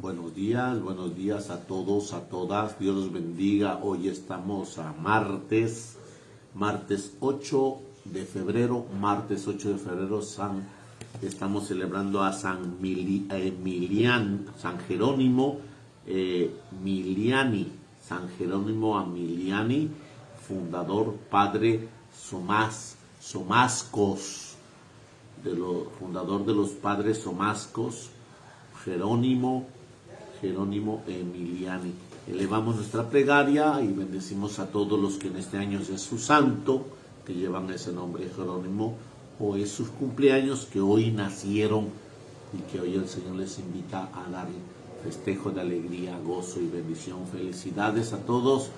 Buenos días a todos, a todas. Dios los bendiga. Hoy estamos a martes 8 de febrero, estamos celebrando a San Jerónimo Miliani, fundador, padre somascos, fundador de los padres somascos, Jerónimo Emiliani. Elevamos nuestra plegaria y bendecimos a todos los que en este año es su santo, que llevan ese nombre Jerónimo, o es sus cumpleaños, que hoy nacieron y que hoy el Señor les invita a dar festejo de alegría, gozo y bendición. Felicidades a todos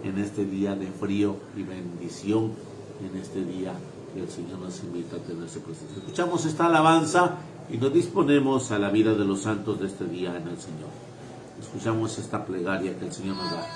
en este día de frío y bendición, en este día que el Señor nos invita a tener su presencia. Escuchamos esta alabanza y nos disponemos a la vida de los santos de este día en el Señor. Escuchamos esta plegaria que el Señor nos da.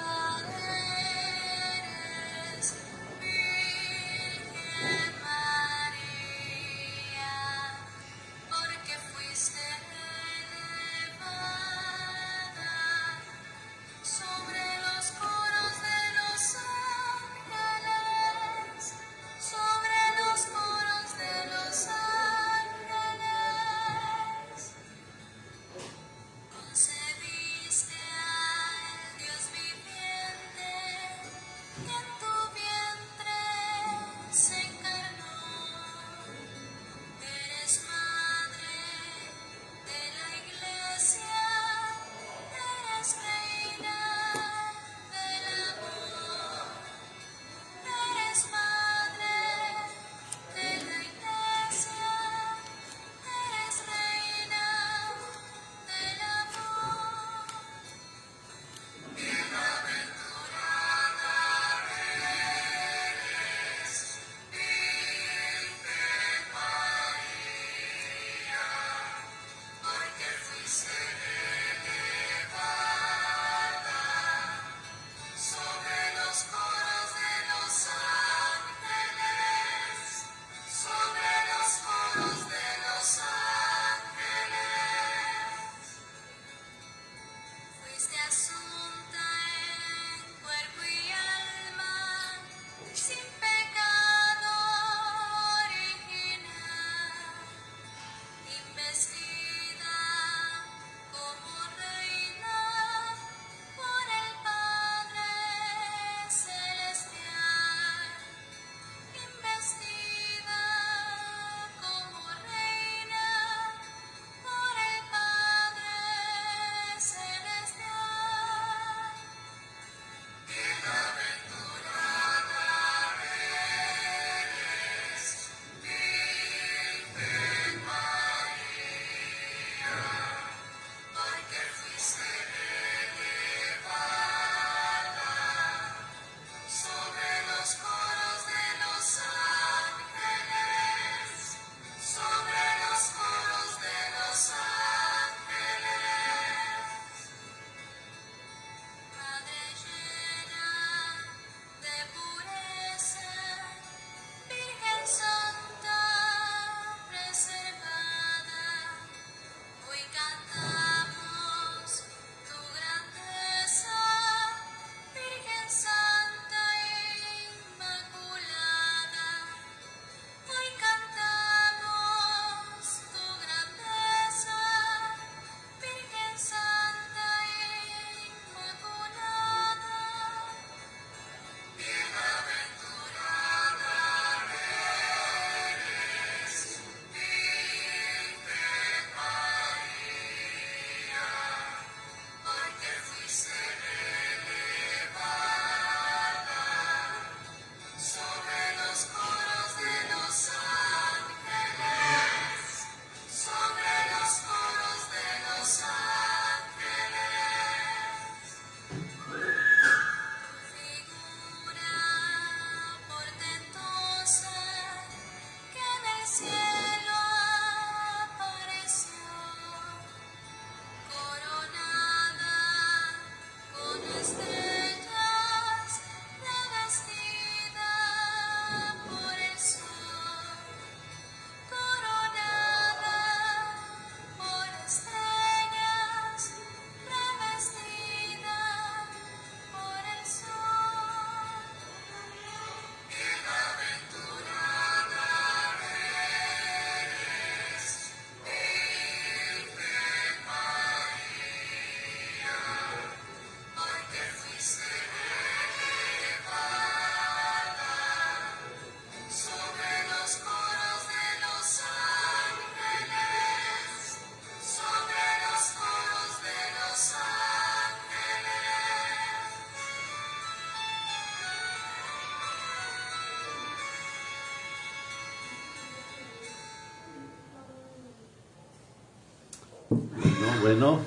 Bueno.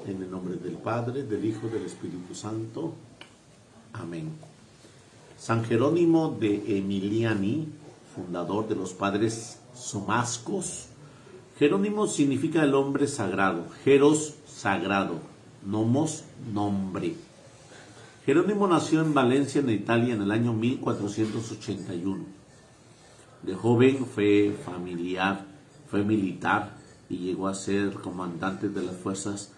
En el nombre del Padre, del Hijo, del Espíritu Santo. Amén. San Jerónimo de Emiliani, fundador de los padres somascos. Jerónimo significa el hombre sagrado, Jeros, sagrado, nomos, nombre. Jerónimo nació en Valencia, en Italia, en el año 1481. De joven fue militar y llegó a ser comandante de las fuerzas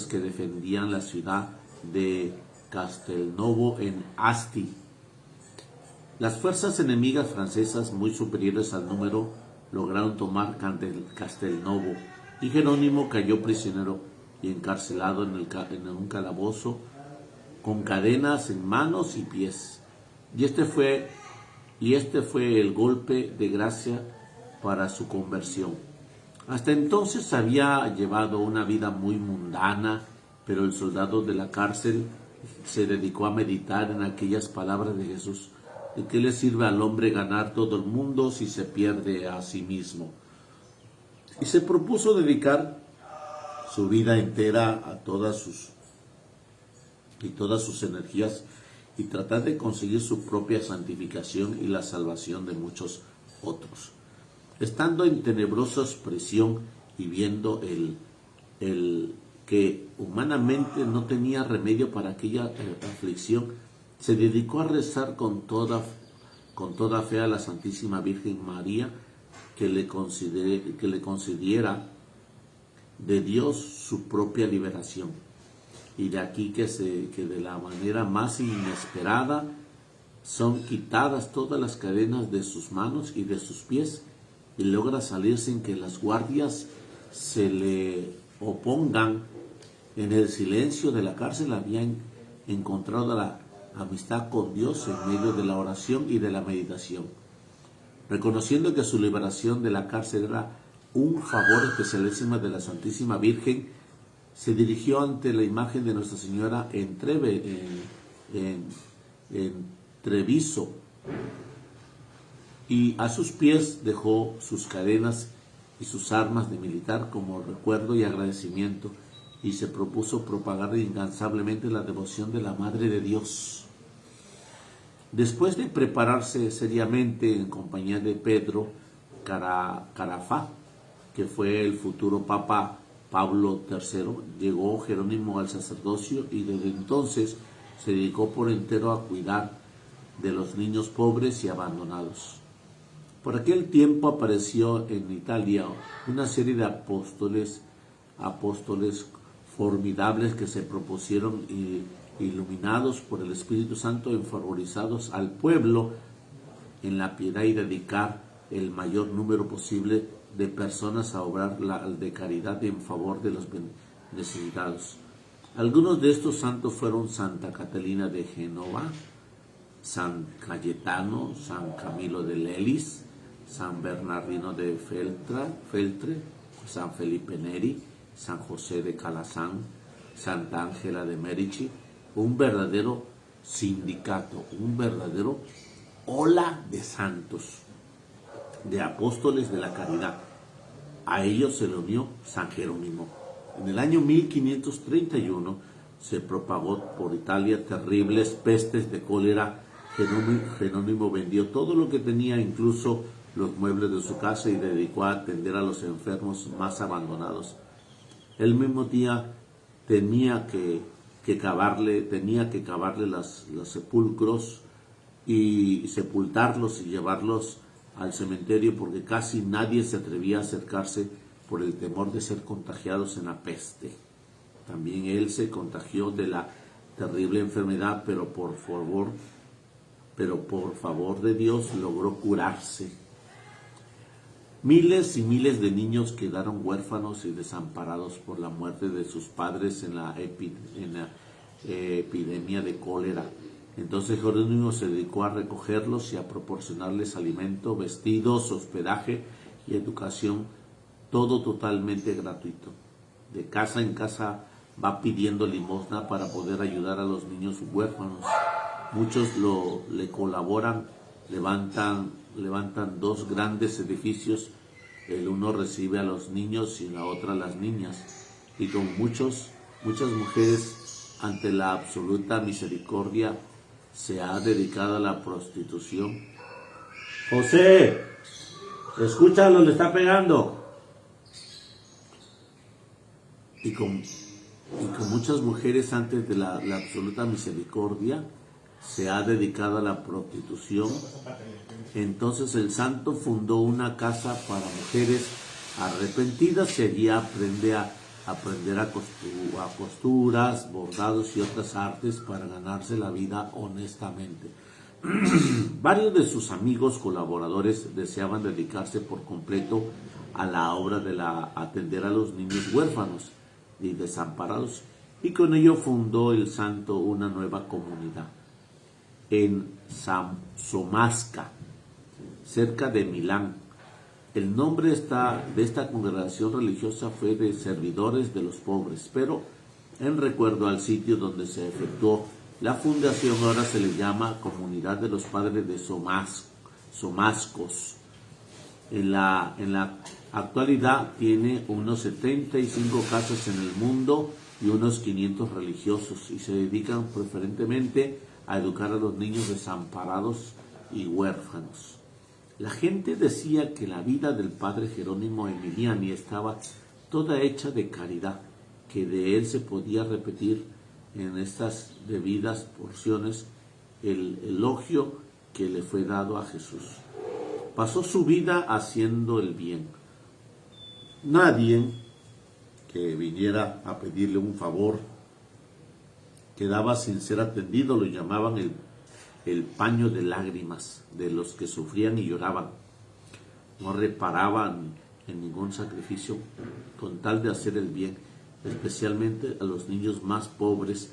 que defendían la ciudad de Castelnuovo en Asti. Las fuerzas enemigas francesas, muy superiores al número, lograron tomar Castelnuovo y Jerónimo cayó prisionero y encarcelado en un calabozo con cadenas en manos y pies. Y este fue el golpe de gracia para su conversión. Hasta entonces había llevado una vida muy mundana, pero el soldado de la cárcel se dedicó a meditar en aquellas palabras de Jesús: ¿de qué le sirve al hombre ganar todo el mundo si se pierde a sí mismo? Y se propuso dedicar su vida entera a todas sus energías y tratar de conseguir su propia santificación y la salvación de muchos otros. Estando en tenebrosa prisión y viendo el que humanamente no tenía remedio para aquella aflicción, se dedicó a rezar con toda fe a la Santísima Virgen María que le concediera de Dios su propia liberación. Y de aquí que de la manera más inesperada son quitadas todas las cadenas de sus manos y de sus pies, y logra salir sin que las guardias se le opongan. En el silencio de la cárcel habían encontrado la amistad con Dios en medio de la oración y de la meditación. Reconociendo que su liberación de la cárcel era un favor especialísimo de la Santísima Virgen, se dirigió ante la imagen de Nuestra Señora en Treviso, y a sus pies dejó sus cadenas y sus armas de militar como recuerdo y agradecimiento, y se propuso propagar incansablemente la devoción de la Madre de Dios. Después de prepararse seriamente en compañía de Pedro Carafá, que fue el futuro Papa Pablo III, llegó Jerónimo al sacerdocio y desde entonces se dedicó por entero a cuidar de los niños pobres y abandonados. Por aquel tiempo apareció en Italia una serie de apóstoles formidables que se propusieron, iluminados por el Espíritu Santo, enfervorizados al pueblo en la piedad y dedicar el mayor número posible de personas a obrar de caridad en favor de los necesitados. Algunos de estos santos fueron Santa Catalina de Génova, San Cayetano, San Camilo de Lelis, San Bernardino de Feltre, San Felipe Neri, San José de Calazán, Santa Ángela de Merici. Un verdadero sindicato, un verdadero ola de santos, de apóstoles de la caridad. A ellos se le unió San Jerónimo. En el año 1531 se propagó por Italia terribles pestes de cólera. Jerónimo vendió todo lo que tenía, incluso los muebles de su casa, y dedicó a atender a los enfermos más abandonados. El mismo día tenía que cavarle los sepulcros y sepultarlos y llevarlos al cementerio, porque casi nadie se atrevía a acercarse por el temor de ser contagiados en la peste. También él se contagió de la terrible enfermedad, pero por favor de Dios logró curarse. Miles y miles de niños quedaron huérfanos y desamparados por la muerte de sus padres en la epidemia de cólera. Entonces Jerónimo se dedicó a recogerlos y a proporcionarles alimento, vestidos, hospedaje y educación, todo totalmente gratuito. De casa en casa va pidiendo limosna para poder ayudar a los niños huérfanos. Muchos le colaboran, levantan dos grandes edificios. El uno recibe a los niños y la otra a las niñas. Y con muchas mujeres, ante la absoluta misericordia, se ha dedicado a la prostitución. José, escúchalo, le está pegando. Y con muchas mujeres, antes de la absoluta misericordia, se ha dedicado a la prostitución. Entonces el santo fundó una casa para mujeres arrepentidas y allí aprender a costuras, bordados y otras artes para ganarse la vida honestamente. Varios de sus amigos colaboradores deseaban dedicarse por completo a la obra de atender a los niños huérfanos y desamparados, y con ello fundó el santo una nueva comunidad en Somasca, cerca de Milán. El nombre de esta congregación religiosa fue de Servidores de los Pobres, pero en recuerdo al sitio donde se efectuó la fundación ahora se le llama Comunidad de los Padres de Somascos. En la actualidad tiene unos 75 casas en el mundo y unos 500 religiosos, y se dedican preferentemente a educar a los niños desamparados y huérfanos. La gente decía que la vida del padre Jerónimo Emiliani estaba toda hecha de caridad, que de él se podía repetir en estas debidas porciones el elogio que le fue dado a Jesús. Pasó su vida haciendo el bien. Nadie que viniera a pedirle un favor quedaba sin ser atendido. Lo llamaban el paño de lágrimas de los que sufrían y lloraban. No reparaban en ningún sacrificio con tal de hacer el bien, especialmente a los niños más pobres,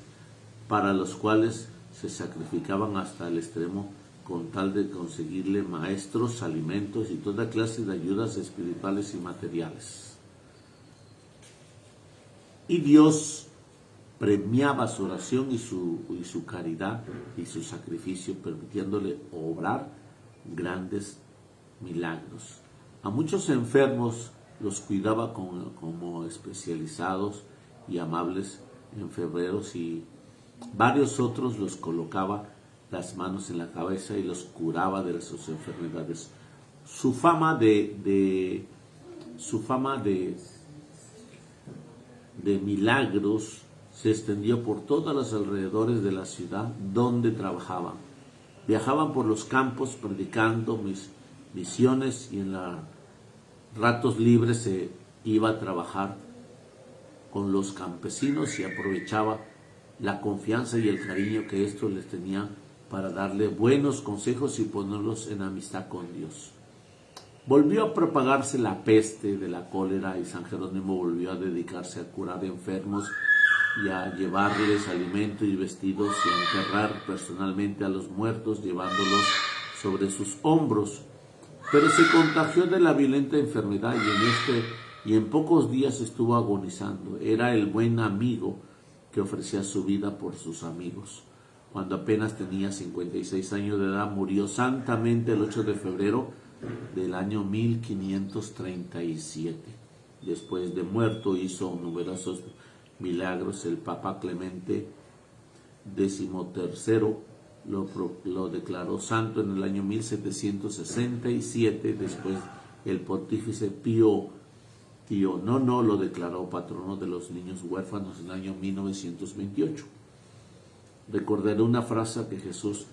para los cuales se sacrificaban hasta el extremo con tal de conseguirle maestros, alimentos y toda clase de ayudas espirituales y materiales. Y Dios premiaba su oración y su caridad y su sacrificio, permitiéndole obrar grandes milagros. A muchos enfermos los cuidaba como especializados y amables enfermeros, y varios otros los colocaba las manos en la cabeza y los curaba de sus enfermedades. Su fama de milagros se extendió por todos los alrededores de la ciudad donde trabajaban. Viajaban por los campos predicando misiones, y en los ratos libres se iba a trabajar con los campesinos y aprovechaba la confianza y el cariño que estos les tenían para darle buenos consejos y ponerlos en amistad con Dios. Volvió a propagarse la peste de la cólera y San Jerónimo volvió a dedicarse a curar enfermos y a llevarles alimento y vestidos y a enterrar personalmente a los muertos llevándolos sobre sus hombros. Pero se contagió de la violenta enfermedad y en pocos días estuvo agonizando. Era el buen amigo que ofrecía su vida por sus amigos. Cuando apenas tenía 56 años de edad, murió santamente el 8 de febrero del año 1537. Después de muerto hizo numerosos milagros. El Papa Clemente XIII lo declaró santo en el año 1767. Después el pontífice Pío IX lo declaró patrono de los niños huérfanos en el año 1928. Recordaré una frase de Jesús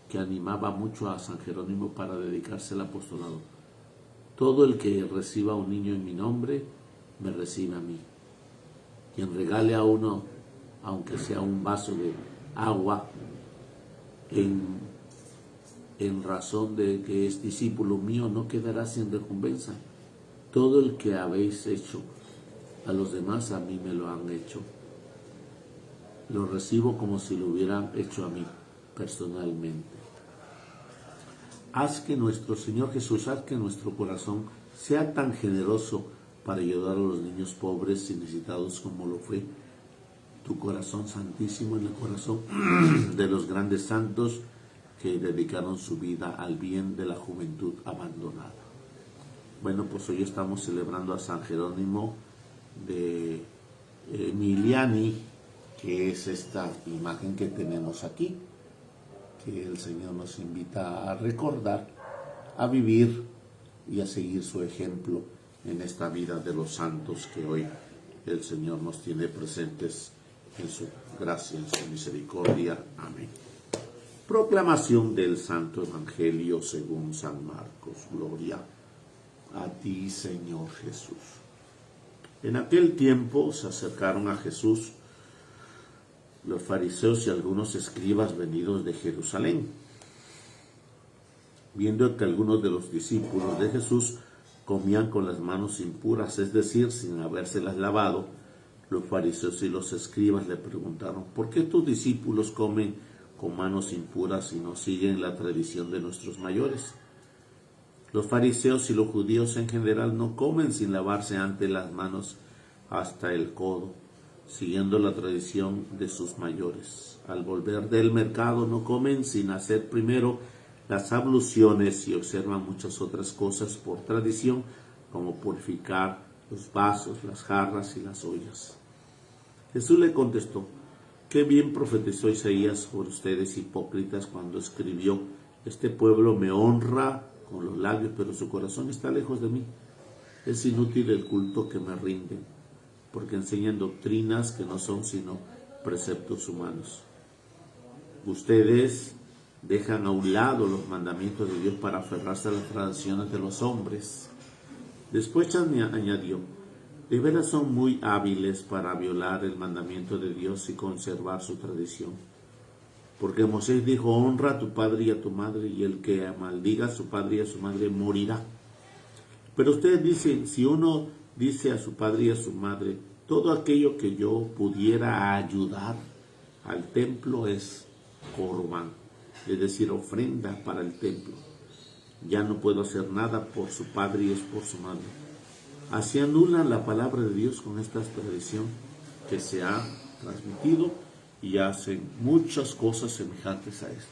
que animaba mucho a San Jerónimo para dedicarse al apostolado: todo el que reciba a un niño en mi nombre, me recibe a mí. Quien regale a uno, aunque sea un vaso de agua, en razón de que es discípulo mío, no quedará sin recompensa. Todo el que habéis hecho a los demás, a mí me lo han hecho. Lo recibo como si lo hubieran hecho a mí personalmente. Haz que nuestro Señor Jesús, haz que nuestro corazón sea tan generoso para ayudar a los niños pobres y necesitados como lo fue tu corazón santísimo, en el corazón de los grandes santos que dedicaron su vida al bien de la juventud abandonada. Bueno, pues hoy estamos celebrando a San Jerónimo de Emiliani, que es esta imagen que tenemos aquí, que el Señor nos invita a recordar, a vivir y a seguir su ejemplo en esta vida de los santos que hoy el Señor nos tiene presentes en su gracia, en su misericordia. Amén. Proclamación del Santo Evangelio según San Marcos. Gloria a ti, Señor Jesús. En aquel tiempo se acercaron a Jesús los fariseos y algunos escribas venidos de Jerusalén. Viendo que algunos de los discípulos de Jesús comían con las manos impuras, es decir, sin habérselas lavado, los fariseos y los escribas le preguntaron: ¿por qué tus discípulos comen con manos impuras y no siguen la tradición de nuestros mayores? Los fariseos y los judíos en general no comen sin lavarse antes las manos hasta el codo, siguiendo la tradición de sus mayores. Al volver del mercado no comen sin hacer primero las abluciones y observan muchas otras cosas por tradición, como purificar los vasos, las jarras y las ollas. Jesús le contestó: qué bien profetizó Isaías sobre ustedes hipócritas cuando escribió: este pueblo me honra con los labios, pero su corazón está lejos de mí. Es inútil el culto que me rinden, porque enseñan doctrinas que no son sino preceptos humanos. Ustedes dejan a un lado los mandamientos de Dios para aferrarse a las tradiciones de los hombres. Después añadió: de veras son muy hábiles para violar el mandamiento de Dios y conservar su tradición. Porque Moisés dijo: honra a tu padre y a tu madre, y el que maldiga a su padre y a su madre morirá. Pero ustedes dicen: si uno dice a su padre y a su madre, todo aquello que yo pudiera ayudar al templo es corbán, es decir, ofrenda para el templo, ya no puedo hacer nada por su padre y es por su madre. Así anulan la palabra de Dios con esta tradición que se ha transmitido y hacen muchas cosas semejantes a estas.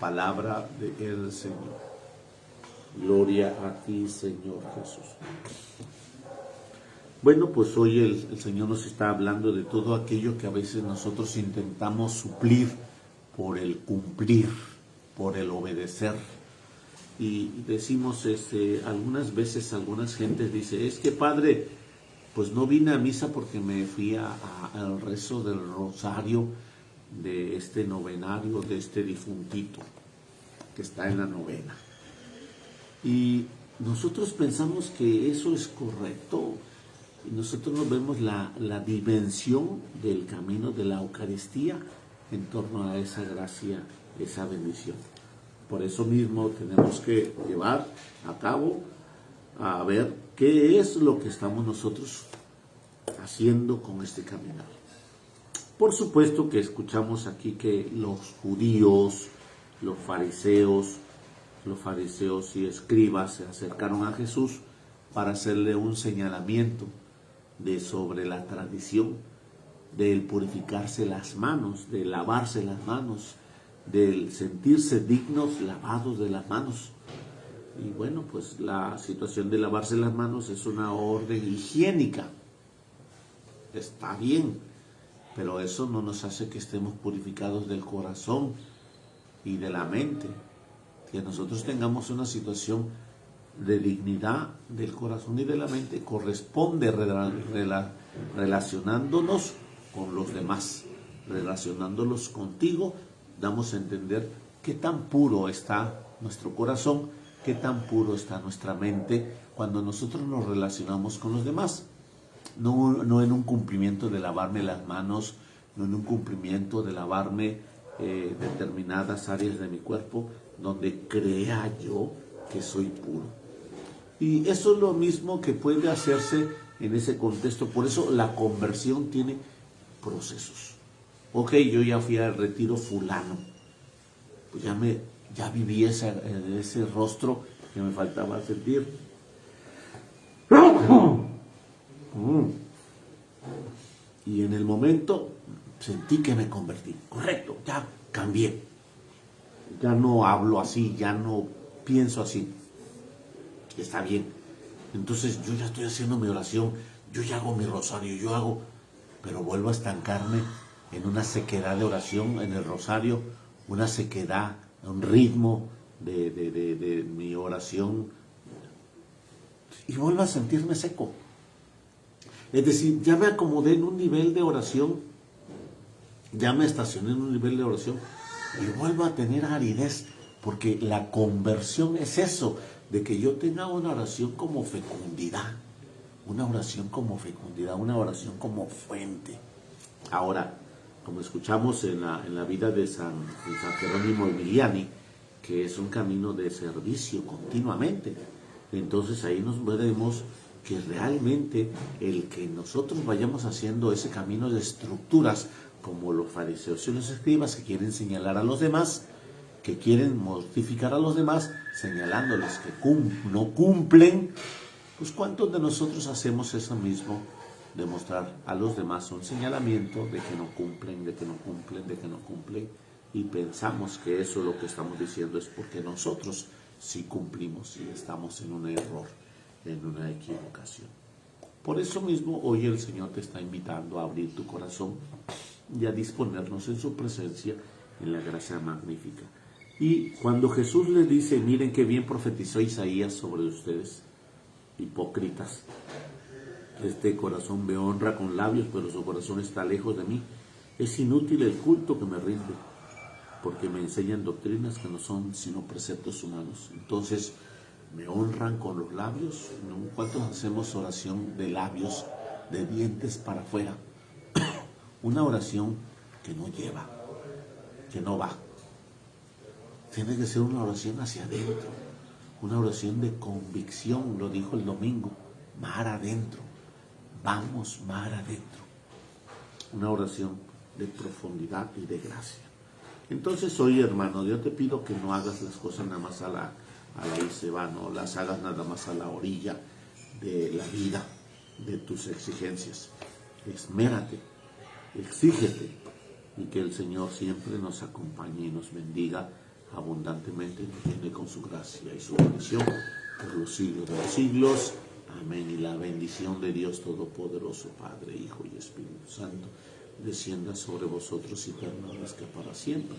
Palabra del Señor. Gloria a ti, Señor Jesús. Bueno, pues hoy el Señor nos está hablando de todo aquello que a veces nosotros intentamos suplir por el cumplir, por el obedecer. Y decimos, algunas veces, algunas gentes dicen: es que padre, pues no vine a misa porque me fui al rezo del rosario de este novenario, de este difuntito que está en la novena. Y nosotros pensamos que eso es correcto. Y nosotros no vemos la dimensión del camino de la Eucaristía en torno a esa gracia, esa bendición. Por eso mismo tenemos que llevar a cabo, a ver qué es lo que estamos nosotros haciendo con este caminar. Por supuesto que escuchamos aquí que los judíos, los fariseos y escribas se acercaron a Jesús para hacerle un señalamiento sobre la tradición del purificarse las manos, de lavarse las manos, del sentirse dignos lavados de las manos. Y bueno, pues la situación de lavarse las manos es una orden higiénica. Está bien, pero eso no nos hace que estemos purificados del corazón y de la mente. Que nosotros tengamos una situación de dignidad del corazón y de la mente corresponde relacionándonos con los demás, relacionándolos contigo. Damos a entender qué tan puro está nuestro corazón, qué tan puro está nuestra mente cuando nosotros nos relacionamos con los demás. No en un cumplimiento de lavarme las manos, no en un cumplimiento de lavarme determinadas áreas de mi cuerpo donde crea yo que soy puro. Y eso es lo mismo que puede hacerse en ese contexto. Por eso la conversión tiene procesos. Ok, yo ya fui al retiro fulano, pues ya viví ese rostro que me faltaba sentir. Y en el momento sentí que me convertí. Correcto, ya cambié. Ya no hablo así, ya no pienso así. Está bien. Entonces yo ya estoy haciendo mi oración, yo ya hago mi rosario, pero vuelvo a estancarme en una sequedad de oración en el rosario, una sequedad, un ritmo de mi oración, y vuelvo a sentirme seco. Es decir, ya me acomodé en un nivel de oración, ya me estacioné en un nivel de oración y vuelvo a tener aridez, porque la conversión es eso, de que yo tenga una oración como fecundidad, una oración como fecundidad, una oración como fuente. Ahora, como escuchamos en la vida de San Jerónimo Emiliani, que es un camino de servicio continuamente, entonces ahí nos veremos que realmente el que nosotros vayamos haciendo ese camino de estructuras, como los fariseos y los escribas que quieren señalar a los demás, que quieren mortificar a los demás, señalándoles que no cumplen, pues ¿cuántos de nosotros hacemos eso mismo? Demostrar a los demás un señalamiento de que no cumplen, de que no cumplen, de que no cumplen, y pensamos que eso lo que estamos diciendo es porque nosotros sí cumplimos y estamos en un error, en una equivocación. Por eso mismo hoy el Señor te está invitando a abrir tu corazón y a disponernos en su presencia en la gracia magnífica. Y cuando Jesús les dice, miren qué bien profetizó Isaías sobre ustedes, hipócritas, este corazón me honra con labios, pero su corazón está lejos de mí. Es inútil el culto que me rinde, porque me enseñan doctrinas que no son sino preceptos humanos. Entonces, me honran con los labios. ¿Cuántos hacemos oración de labios, de dientes para afuera? Una oración que no lleva, que no va. Tiene que ser una oración hacia adentro, una oración de convicción, lo dijo el domingo, mar adentro. Vamos mar adentro. Una oración de profundidad y de gracia. Entonces hoy, hermano, yo te pido que no hagas las cosas nada más a la y se va, no las hagas nada más a la orilla de la vida, de tus exigencias. Esmérate, exígete, y que el Señor siempre nos acompañe y nos bendiga abundantemente y nos llene con su gracia y su bendición por los siglos de los siglos. Amén. Y la bendición de Dios Todopoderoso, Padre, Hijo y Espíritu Santo, descienda sobre vosotros y permanezca para siempre.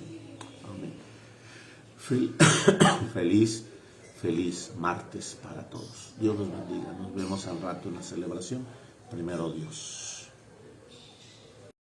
Amén. Feliz martes para todos. Dios los bendiga. Nos vemos al rato en la celebración. Primero Dios.